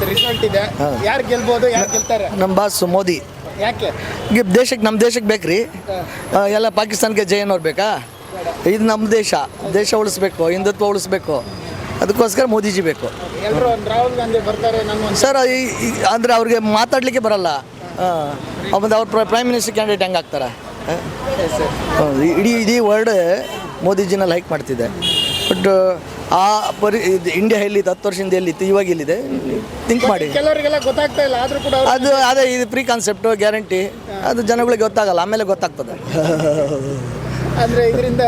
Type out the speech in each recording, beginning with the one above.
ಇವತ್ತು ರಿಸಲ್ಟ್ ಇದೆ, ಯಾರು ಗೆಲ್ಬೋದು, ಯಾರು ಗೆಲ್ತಾರೆ? ನಮ್ಮ ಬಾಸ್ ಮೋದಿ. ಯಾಕೆ? ದೇಶಕ್ಕೆ ನಮ್ಮ ದೇಶಕ್ಕೆ ಬೇಕ್ರಿ. ಎಲ್ಲ ಪಾಕಿಸ್ತಾನಕ್ಕೆ ಜೈ ಅನ್ನೋರು ಬೇಕಾ? ಇದು ನಮ್ಮ ದೇಶ ಉಳಿಸ್ಬೇಕು, ಹಿಂದುತ್ವ ಉಳಿಸ್ಬೇಕು, ಅದಕ್ಕೋಸ್ಕರ ಮೋದಿಜಿ ಬೇಕು. ಎಲ್ಲರೂ ರಾಹುಲ್ ಗಾಂಧಿ ಬರ್ತಾರೆ ಸರ್. ಅಂದರೆ ಅವ್ರಿಗೆ ಮಾತಾಡಲಿಕ್ಕೆ ಬರಲ್ಲ. ಆಮೇಲೆ ಅವ್ರು ಪ್ರೈಮ್ ಮಿನಿಸ್ಟರ್ ಕ್ಯಾಂಡಿಡೇಟ್ ಹೆಂಗೆ ಆಗ್ತಾರೆ? ಇಡೀ ವರ್ಲ್ಡ್ ಮೋದಿಜಿನ ಲೈಕ್ ಮಾಡ್ತಿದೆ. ಬಟ್ ಆ ಇಂಡಿಯಾ ಎಲ್ಲಿತ್ತು 10 ವರ್ಷದಿಂದ ಎಲ್ಲಿತ್ತು, ಇವಾಗ ಎಲ್ಲಿದೆ ಥಿಂಕ್ ಮಾಡಿ. ಕೆಲವರಿಗೆಲ್ಲ ಗೊತ್ತಾಗ್ತಾ ಇಲ್ಲ, ಆದರೂ ಕೂಡ ಅದೇ ಇದು ಪ್ರೀ ಕಾನ್ಸೆಪ್ಟು, ಗ್ಯಾರಂಟಿ, ಅದು ಜನಗಳಿಗೆ ಗೊತ್ತಾಗಲ್ಲ, ಆಮೇಲೆ ಗೊತ್ತಾಗ್ತದೆ. ಅಂದರೆ ಇದರಿಂದ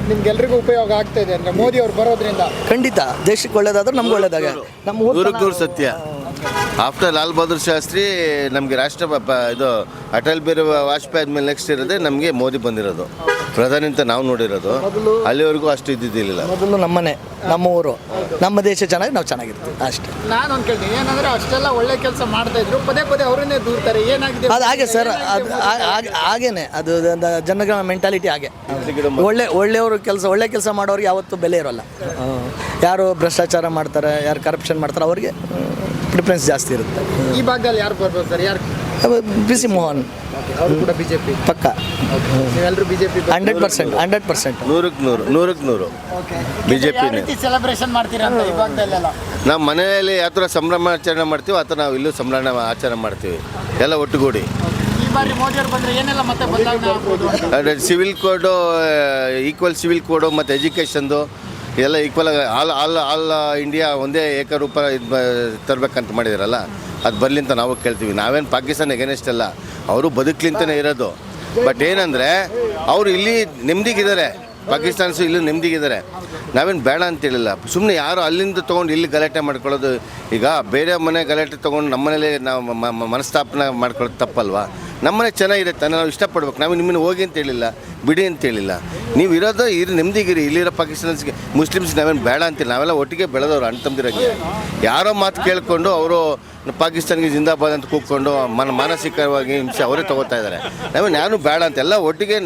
ನಿಮ್ಗೆಲ್ರಿಗೂ ಉಪಯೋಗ ಆಗ್ತಾ ಇದೆ ಅಂದರೆ ಮೋದಿ ಅವ್ರು ಬರೋದ್ರಿಂದ? ಖಂಡಿತ ದೇಶಕ್ಕೆ ಒಳ್ಳೇದಾದ್ರೆ ನಮ್ಗೆ ಒಳ್ಳೇದಾಗ. ನಮ್ಮ ನೂರಕ್ಕೂ ಸತ್ಯ. ಆಫ್ಟರ್ ಲಾಲ್ ಬಹದ್ದೂರ್ ಶಾಸ್ತ್ರಿ ನಮಗೆ ಇದು ಅಟಲ್ ಬಿಹಾರಿ ವಾಜಪೇಯಿ ಆದಮೇಲೆ ನೆಕ್ಸ್ಟ್ ಇರೋದೇ ನಮಗೆ ಮೋದಿ ಬಂದಿರೋದು ಪ್ರಧಾನಿ ಅಂತ ನಾವು ನೋಡಿರೋದು. ಅಲ್ಲಿವರೆಗೂ ಅಷ್ಟು ಇದ್ದಿದ್ದಿಲ್ಲ. ಮೊದಲು ನಮ್ಮನೆ, ನಮ್ಮ ಊರು, ನಮ್ಮ ದೇಶ ಚೆನ್ನಾಗಿ ನಾವು ಚೆನ್ನಾಗಿರ್ತೀವಿ ಅಷ್ಟೇ. ನಾನೊಂದು ಕೇಳ್ತೀನಿ, ಏನಂದರೆ ಅಷ್ಟೆಲ್ಲ ಒಳ್ಳೆ ಕೆಲಸ ಮಾಡ್ತಾ ಇದ್ರು, ಪದೇ ಅವರನ್ನೇ ದೂರ್ತಾರೆ, ಏನಾಗಿದೆ? ಅದು ಹಾಗೆ ಸರ್, ಅದು ಹಾಗೇನೆ, ಅದು ಜನಗಳ ಮೆಂಟಾಲಿಟಿ ಹಾಗೆ. ಒಳ್ಳೆಯವರು ಒಳ್ಳೆ ಕೆಲಸ ಮಾಡೋರಿಗೆ ಯಾವತ್ತೂ ಬೆಲೆ ಇರೋಲ್ಲ. ಯಾರು ಭ್ರಷ್ಟಾಚಾರ ಮಾಡ್ತಾರೆ, ಯಾರು ಕರಪ್ಷನ್ ಮಾಡ್ತಾರೆ, ಅವ್ರಿಗೆ ಪ್ರಿಫರೆನ್ಸ್ ಜಾಸ್ತಿ ಇರುತ್ತೆ. ಈ ಭಾಗದಲ್ಲಿ ಯಾರು ಬರ್ಬೋದು ಸರ್? ಯಾರು? ಪಿ ಸಿ ಮೋಹನ್ ಅವರು ಕೂಡ ಬಿಜೆಪಿ ಪಕ್ಕ. ನೀವೆಲ್ಲರೂ ಬಿಜೆಪಿ? 100%. 100% ಬಿಜೆಪಿನೇ ಸೆಲೆಬ್ರೇಷನ್ ಮಾಡ್ತೀರಾ ಅಂತ ಈ ಭಾಗದಲ್ಲೆಲ್ಲ? ನಾವು ಮನೆಯಲ್ಲಿ ಯಾವ ಥರ ಸಂಭ್ರಮಾಚರಣೆ ಮಾಡ್ತೀವಿ ಆ ಥರ ನಾವು ಇಲ್ಲೂ ಆಚರಣೆ ಮಾಡ್ತೀವಿ, ಎಲ್ಲ ಒಟ್ಟುಗೂಡಿ. ಈ ಬಾರಿ ಮೋದಿ ಅವರು ಬಂದರೆ ಏನೆಲ್ಲ ಮತ್ತೆ ಬದಲಾವಣೆ ಆಗ್ಬೋದು? ಸಿವಿಲ್ ಕೋಡು, ಈಕ್ವಲ್ ಸಿವಿಲ್ ಕೋಡು ಮತ್ತು ಎಜುಕೇಷನ್ದು ಎಲ್ಲ ಈಕ್ವಲ್ ಆಲ್ ಇಂಡಿಯಾ ಒಂದೇ ಏಕರೂಪ ತರಬೇಕಂತ ಮಾಡಿದಾರಲ್ಲ, ಅದು ಬರಲಿ ಅಂತ ನಾವು ಕೇಳ್ತೀವಿ. ನಾವೇನು ಪಾಕಿಸ್ತಾನ ಎಗೇನೆಸ್ಟ್ ಅಲ್ಲ, ಅವರು ಬದುಕಲಿಂತಲೇ ಇರೋದು. ಬಟ್ ಏನಂದರೆ ಅವರು ಇಲ್ಲಿ ನೆಮ್ಮದಿಗಿದ್ದಾರೆ, ಪಾಕಿಸ್ತಾನ್ಸು ಇಲ್ಲಿ ನೆಮ್ಮದಿಗಿದ್ದಾರೆ. ನಾವೇನು ಬೇಡ ಅಂತೇಳಿಲ್ಲ. ಸುಮ್ಮನೆ ಯಾರು ಅಲ್ಲಿಂದ ತೊಗೊಂಡು ಇಲ್ಲಿ ಗಲಾಟೆ ಮಾಡ್ಕೊಳ್ಳೋದು. ಈಗ ಬೇರೆ ಮನೆ ಗಲಾಟೆ ತೊಗೊಂಡು ನಮ್ಮ ಮನೇಲಿ ನಾವು ಮನಸ್ತಾಪನೆ ಮಾಡ್ಕೊಳ್ಳೋದು ತಪ್ಪಲ್ವಾ? ನಮ್ಮನೆ ಚೆನ್ನಾಗಿರುತ್ತೆ, ನಾವು ಇಷ್ಟಪಡ್ಬೇಕು. ನಾವು ನಿಮ್ಮನ್ನು ಹೋಗಿ ಅಂತ ಹೇಳಿಲ್ಲ, ಬಿಡಿ ಅಂತ ಹೇಳಿಲ್ಲ. ನೀವು ಇರೋದು ನೆಮ್ಮದಿಗಿರಿ. ಇಲ್ಲಿರೋ ಪಾಕಿಸ್ತಾನ್ಸ್ಗೆ ಮುಸ್ಲಿಮ್ಸ್ ನಾವೇನು ಬೇಡ ಅಂತಿಲ್ಲ, ನಾವೆಲ್ಲ ಒಟ್ಟಿಗೆ ಬೆಳೆದವರು ಅಣ್ಣ ತಮ್ಮದಿರಂಗೆ. ಯಾರೋ ಮಾತು ಕೇಳಿಕೊಂಡು ಅವರು ಪಾಕಿಸ್ತಾನಿಗೆ ಜಿಂದಾಬಾದ್ ಅಂತ ಕೂತ್ಕೊಂಡು ಮಾನಸಿಕವಾಗಿ ಹಿಂಸೆ ಅವರೇ ತೊಗೋತಾ ಇದ್ದಾರೆ. ನಾವೇನು ಯಾರು ಬೇಡ ಅಂತ, ಎಲ್ಲ ಒಟ್ಟಿಗೆ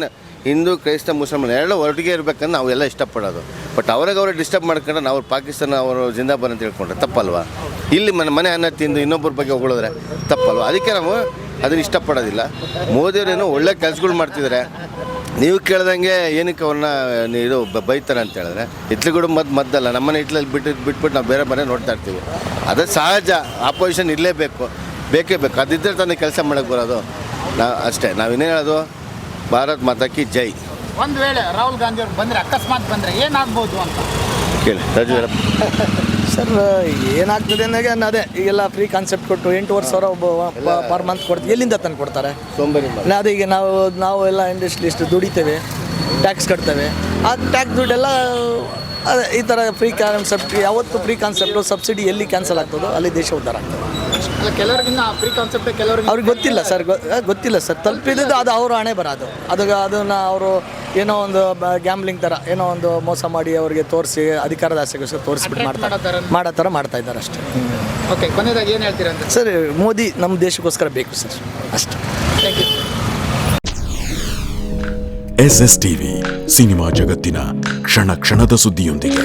ಹಿಂದೂ ಕ್ರೈಸ್ತ ಮುಸಲ್ಮಾನ ಎಲ್ಲ ಒಟ್ಟಿಗೆ ಇರಬೇಕಂತ ನಾವೆಲ್ಲ ಇಷ್ಟಪಡೋದು. ಬಟ್ ಅವ್ರಿಗೆ ಡಿಸ್ಟರ್ಬ್ ಮಾಡ್ಕೊಂಡು ನಾವು ಪಾಕಿಸ್ತಾನ ಅವರು ಜಿಂದಾಬಾದ್ ಅಂತ ಹೇಳ್ಕೊಂಡ್ರೆ ತಪ್ಪಲ್ವಾ? ಇಲ್ಲಿ ಮನೆ ಅನ್ನ ತಿಂದು ಇನ್ನೊಬ್ಬರ ಬಗ್ಗೆ ಹೊಗಳಿದ್ರೆ ತಪ್ಪಲ್ವಾ? ಅದಕ್ಕೆ ನಾವು ಅದನ್ನು ಇಷ್ಟಪಡೋದಿಲ್ಲ. ಮೋದಿಯವರೇನೋ ಒಳ್ಳೆ ಕೆಲಸಗಳು ಮಾಡ್ತಿದ್ದಾರೆ. ನೀವು ಕೇಳ್ದಂಗೆ ಏನಕ್ಕೆ ಅವ್ರನ್ನ ಇದು ಬೈತಾರೆ ಅಂತ ಹೇಳಿದ್ರೆ, ಇತ್ಲುಗಳು ಮದ್ದಲ್ಲ, ನಮ್ಮನೆ ಇಟ್ಲಲ್ಲಿ ಬಿಟ್ಬಿಟ್ಟು ನಾವು ಬೇರೆ ಮನೆ ನೋಡ್ತಾ ಇರ್ತೀವಿ. ಅದು ಸಹಜ. ಆಪೋಸಿಷನ್ ಬೇಕೇ ಬೇಕು. ಅದಿದ್ದರೆ ತಾನೇ ಕೆಲಸ ಮಾಡೋಕ್ಕೆ ಬರೋದು. ಅಷ್ಟೇ. ನಾವಿನ್ನೇನು ಹೇಳೋದು, ಭಾರತ್ ಮಾತಾ ಕಿ ಜೈ. ಒಂದು ವೇಳೆ ರಾಹುಲ್ ಗಾಂಧಿ ಅವ್ರು ಬಂದರೆ, ಅಕಸ್ಮಾತ್ ಬಂದರೆ ಏನಾಗ್ಬೋದು ಅಂತ ಕೇಳಿ ರಾಜು ಸರ್. ಏನಾಗ್ತದೆ ಅಂದಾಗ ಅದೇ ಈಗೆಲ್ಲ ಫ್ರೀ ಕಾನ್ಸೆಪ್ಟ್ ಕೊಟ್ಟು 8,500 ಪರ್ ಮಂತ್ ಕೊಡ್ತೀವಿ. ಎಲ್ಲಿಂದ ತಂದು ಕೊಡ್ತಾರೆ? ಅದೇ ಈಗ ನಾವು ಎಲ್ಲ ಇಂಡಸ್ಟ್ರಿಲಿಸ್ಟ್ ದುಡಿತೇವೆ, ಟ್ಯಾಕ್ಸ್ ಕಟ್ತೇವೆ. ಆ ಟ್ಯಾಕ್ಸ್ ದುಡ್ಡೆಲ್ಲ ಅದೇ ಈ ಥರ ಫ್ರೀ ಕಾನ್ಸೆಪ್ಟ್, ಯಾವತ್ತು ಫ್ರೀ ಕಾನ್ಸೆಪ್ಟು ಸಬ್ಸಿಡಿ ಎಲ್ಲಿ ಕ್ಯಾನ್ಸಲ್ ಆಗ್ತದೋ ಅಲ್ಲಿ ದೇಶ ಉದ್ಧಾರ ಆಗ್ತದೆ. ಕೆಲವರಿಗಿನ್ನ ಫ್ರೀ ಕಾನ್ಸೆಪ್ಟ್ ಅವ್ರಿಗೆ ಗೊತ್ತಿಲ್ಲ ಸರ್. ತಲುಪಿದ್ದು ಅದು ಅವರು ಹಣೆ ಬರೋದು. ಅದನ್ನು ಅವರು ಏನೋ ಒಂದು ಗ್ಯಾಮ್ಲಿಂಗ್ ಥರ ಏನೋ ಒಂದು ಮೋಸ ಮಾಡಿ ಅವರಿಗೆ ತೋರಿಸಿ ಅಧಿಕಾರದ ಆಸೆಗೋಸ್ಕರ ತೋರಿಸ್ಬಿಟ್ಟು ಮಾಡೋ ಥರ ಮಾಡ್ತಾ ಇದ್ದಾರೆ ಅಷ್ಟೇ. ಓಕೆ, ಕೊನೆಯದಾಗಿ ಏನು ಹೇಳ್ತೀರಾ ಅಂತ? ಸರ್, ಮೋದಿ ನಮ್ಮ ದೇಶಕ್ಕೋಸ್ಕರ ಬೇಕು ಸರ್, ಅಷ್ಟೇ. Thank you. SS TV cinema ಜಗತ್ತಿನ ಕ್ಷಣ ಕ್ಷಣದ ಸುದ್ದಿಯೊಂದಿಗೆ.